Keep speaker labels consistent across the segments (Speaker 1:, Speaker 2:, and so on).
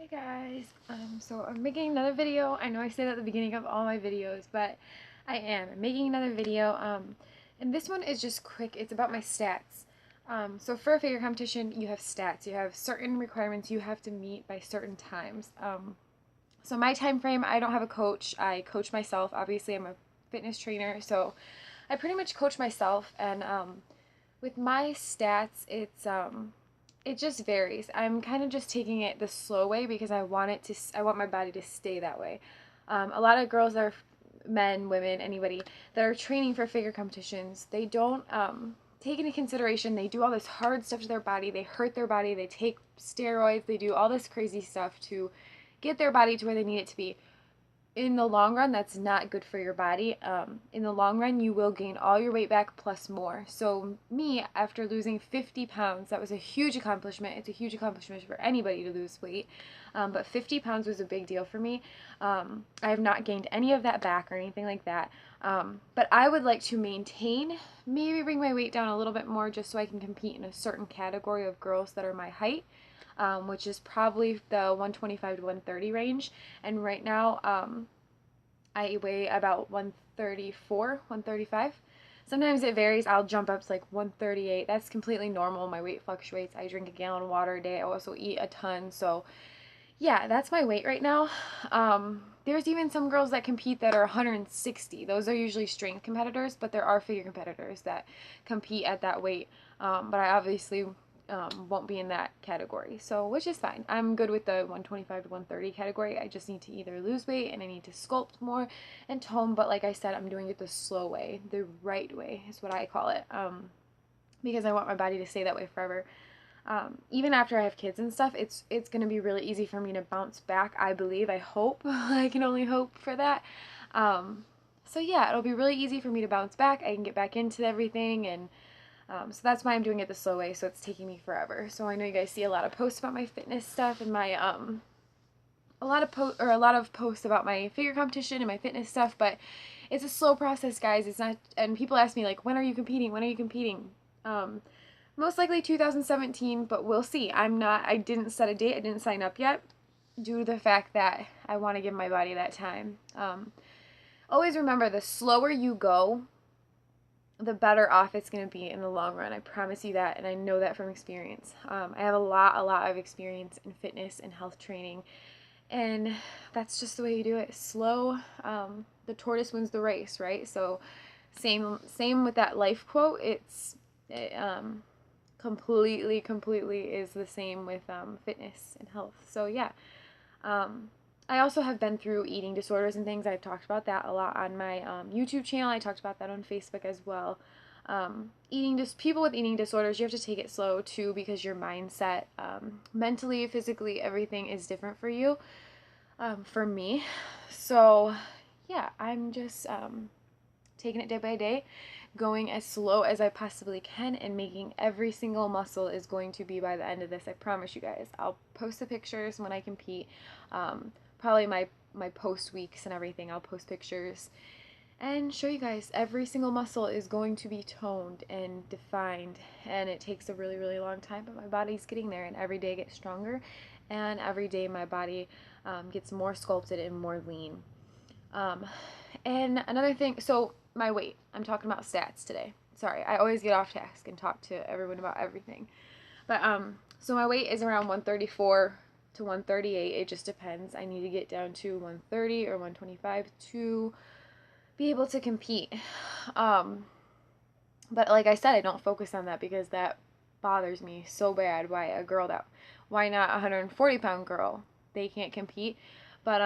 Speaker 1: Hey guys, so I'm making another video. I know I say that at the beginning of all my videos, but I'm making another video, and this one is just quick. It's about my stats. So for a figure competition, you have stats. You have certain requirements you have to meet by certain times. So my time frame, I don't have a coach. I coach myself. Obviously, I'm a fitness trainer, so I pretty much coach myself, and with my stats, it just varies. I'm kind of just taking it the slow way because I want my body to stay that way. A lot of girls that are men, women, anybody that are training for figure competitions, they don't take into consideration they do all this hard stuff to their body. They hurt their body. They take steroids. They do all this crazy stuff to get their body to where they need it to be. In the long run, that's not good for your body. In the long run, you will gain all your weight back plus more. So me, after losing 50 pounds, that was a huge accomplishment. It's a huge accomplishment for anybody to lose weight, but 50 pounds was a big deal for me. I have not gained any of that back or anything like that, but I would like to maintain, maybe bring my weight down a little bit more just so I can compete in a certain category of girls that are my height. Which is probably the 125 to 130 range. And right now, I weigh about 134, 135. Sometimes it varies. I'll jump up to like 138. That's completely normal. My weight fluctuates. I drink a gallon of water a day. I also eat a ton. So, yeah, that's my weight right now. There's even some girls that compete that are 160. Those are usually strength competitors, but there are figure competitors that compete at that weight. But I obviously won't be in that category, so which is fine. I'm good with the 125 to 130 category. I just need to either lose weight and I need to sculpt more and tone, but like I said, I'm doing it the slow way, the right way is what I call it, because I want my body to stay that way forever. Even after I have kids and stuff, it's gonna be really easy for me to bounce back. I believe, I hope. I can only hope for that. So yeah, it'll be really easy for me to bounce back. I can get back into everything, and so that's why I'm doing it the slow way. So it's taking me forever. So I know you guys see a lot of posts about my fitness stuff and my a lot of posts about my figure competition and my fitness stuff, but it's a slow process, guys. It's not. And people ask me like, when are you competing? When are you competing? Um, Most likely 2017, but we'll see. I didn't set a date. I didn't sign up yet due to the fact that I want to give my body that time. Always remember, the slower you go, the better off it's going to be in the long run. I promise you that, and I know that from experience. I have a lot of experience in fitness and health training, and that's just the way you do it. Slow. The tortoise wins the race, right? So, same with that life quote. Completely is the same with fitness and health. So yeah. I also have been through eating disorders and things. I've talked about that a lot on my YouTube channel. I talked about that on Facebook as well. People with eating disorders, you have to take it slow too, because your mindset, mentally, physically, everything is different for you. For me, so yeah, I'm just taking it day by day, going as slow as I possibly can, and making every single muscle is going to be by the end of this. I promise you guys. I'll post the pictures when I compete. Probably my post weeks and everything. I'll post pictures and show you guys every single muscle is going to be toned and defined, and it takes a really long time, but my body's getting there, and every day gets stronger, and every day my body gets more sculpted and more lean. um, and another thing, so my weight, I'm talking about stats today. Sorry, I always get off task and talk to everyone about everything. But so my weight is around 134 to 138. It just depends. I need to get down to 130 or 125 to be able to compete. Um, but like I said, I don't focus on that because that bothers me so bad. Why not a 140-pound girl? They can't compete. But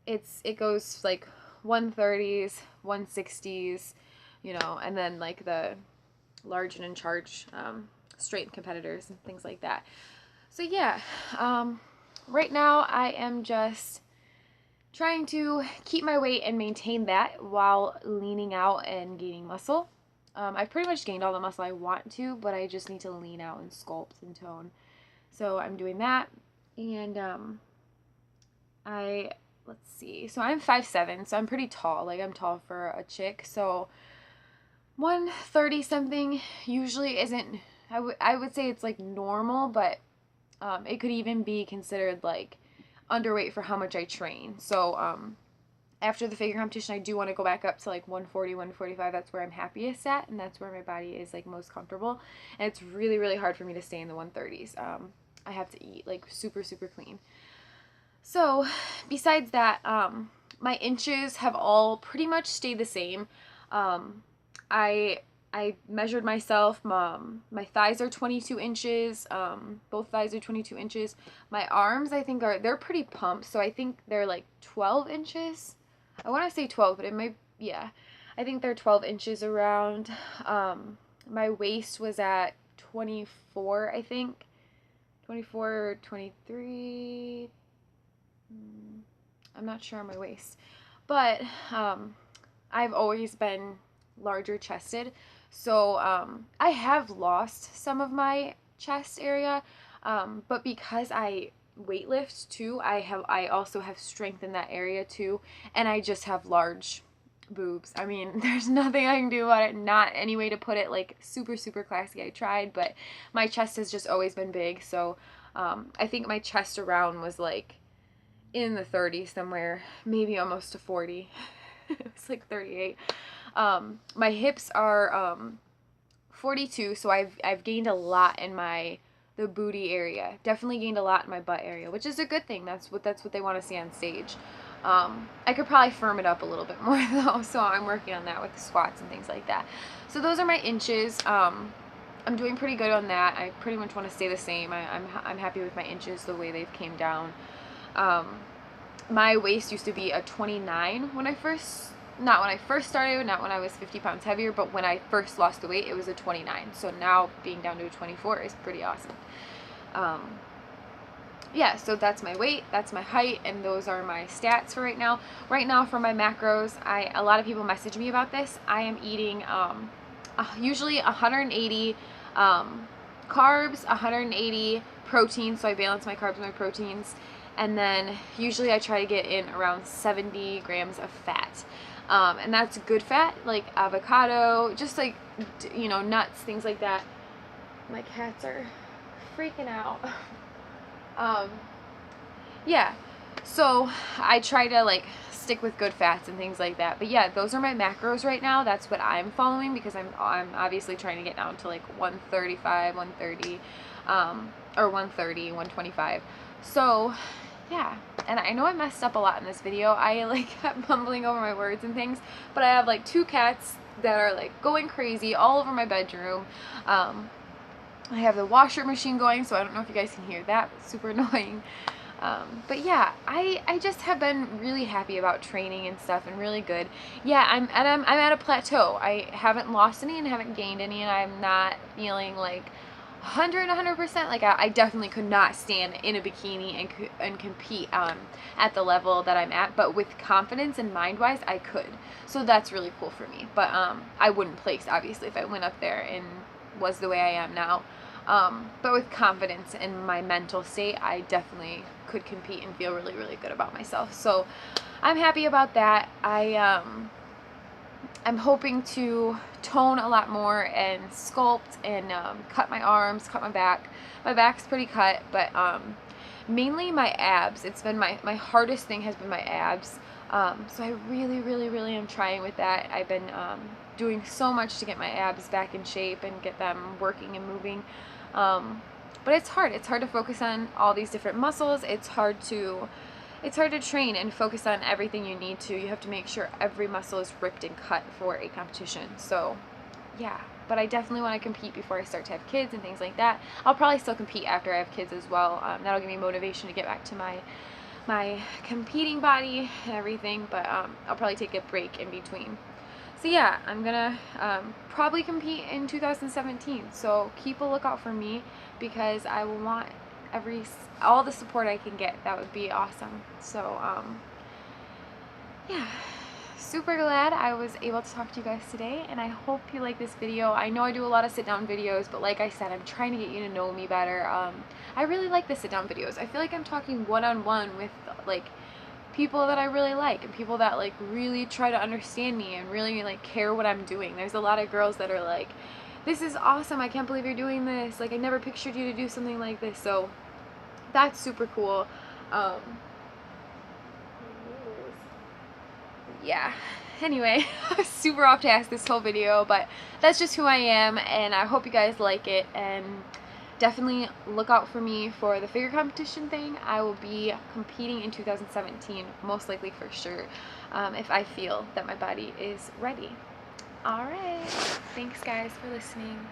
Speaker 1: it goes like 130s, 160s, and then like the large and in charge straight competitors and things like that. So yeah, right now I am just trying to keep my weight and maintain that while leaning out and gaining muscle. I've pretty much gained all the muscle I want to, but I just need to lean out and sculpt and tone. So I'm doing that, and let's see. So I'm 5'7", so I'm pretty tall. Like, I'm tall for a chick. So 130 something usually isn't. I would say it's like normal, but it could even be considered like underweight for how much I train. So after the figure competition, I do want to go back up to like 140, 145. That's where I'm happiest at, and that's where my body is like most comfortable. And it's really, really hard for me to stay in the 130s. I have to eat like super, super clean. So besides that, my inches have all pretty much stayed the same. I measured myself. My thighs are 22 inches. Both thighs are 22 inches. My arms, I think, they're pretty pumped, so I think they're like 12 inches. I want to say 12, but it might, yeah. I think they're 12 inches around. My waist was at 24, I think. 24 or 23. I'm not sure on my waist. But I've always been larger chested. So I have lost some of my chest area. But because I weightlift too, I also have strength in that area too. And I just have large boobs. I mean, there's nothing I can do about it. Not any way to put it, like super, super classy. I tried, but my chest has just always been big. So I think my chest around was like in the 30s somewhere, maybe almost to 40. It was like 38. My hips are 42, so I've gained a lot in the booty area. Definitely gained a lot in my butt area, which is a good thing. That's what they want to see on stage. I could probably firm it up a little bit more though, so I'm working on that with the squats and things like that. So those are my inches. I'm doing pretty good on that. I pretty much want to stay the same. I'm happy with my inches the way they've came down. My waist used to be a 29 when I first, not when I first started, not when I was 50 pounds heavier, but when I first lost the weight, it was a 29. So now being down to a 24 is pretty awesome. Yeah, so that's my weight, that's my height, and those are my stats for right now. Right now for my macros, a lot of people message me about this. I am eating usually 180 carbs, 180 protein, so I balance my carbs and my proteins, and then usually I try to get in around 70 grams of fat. And that's good fat, like avocado, just like, you know, nuts, things like that. My cats are freaking out. Yeah, so I try to like stick with good fats and things like that. But yeah, those are my macros right now. That's what I'm following because I'm obviously trying to get down to like 135, 130, or 130, 125. So yeah, and I know I messed up a lot in this video. I like kept mumbling over my words and things, but I have like 2 cats that are like going crazy all over my bedroom. I have the washer machine going, so I don't know if you guys can hear that. It's super annoying. But yeah, I just have been really happy about training and stuff, and really good. Yeah, I'm at a plateau. I haven't lost any and haven't gained any, and I'm not feeling like 100%. Like I definitely could not stand in a bikini and compete at the level that I'm at, but with confidence and mind-wise, I could. So that's really cool for me. But I wouldn't place, obviously, if I went up there and was the way I am now. But with confidence in my mental state, I definitely could compete and feel really, really good about myself. So I'm happy about that. I'm hoping to tone a lot more and sculpt and cut my arms, cut my back. My back's pretty cut, but mainly my abs. It's been my hardest thing has been my abs. So I really, really, really am trying with that. I've been doing so much to get my abs back in shape and get them working and moving. But it's hard. It's hard to focus on all these different muscles. It's hard to train and focus on everything you need to. You have to make sure every muscle is ripped and cut for a competition. So yeah, but I definitely want to compete before I start to have kids and things like that. I'll probably still compete after I have kids as well. That'll give me motivation to get back to my competing body and everything, but I'll probably take a break in between. So yeah, I'm gonna probably compete in 2017, so keep a lookout for me because I will want all the support I can get. That would be awesome. So yeah, super glad I was able to talk to you guys today, and I hope you like this video. I know I do a lot of sit down videos, but like I said, I'm trying to get you to know me better. I really like the sit down videos. I feel like I'm talking one-on-one with like people that I really like and people that like really try to understand me and really like care what I'm doing. There's a lot of girls that are like, this is awesome, I can't believe you're doing this, like I never pictured you to do something like this. So that's super cool. yeah. Anyway, I was super off task this whole video, but that's just who I am, and I hope you guys like it, and definitely look out for me for the figure competition thing. I will be competing in 2017, most likely for sure, if I feel that my body is ready. Alright, thanks guys for listening.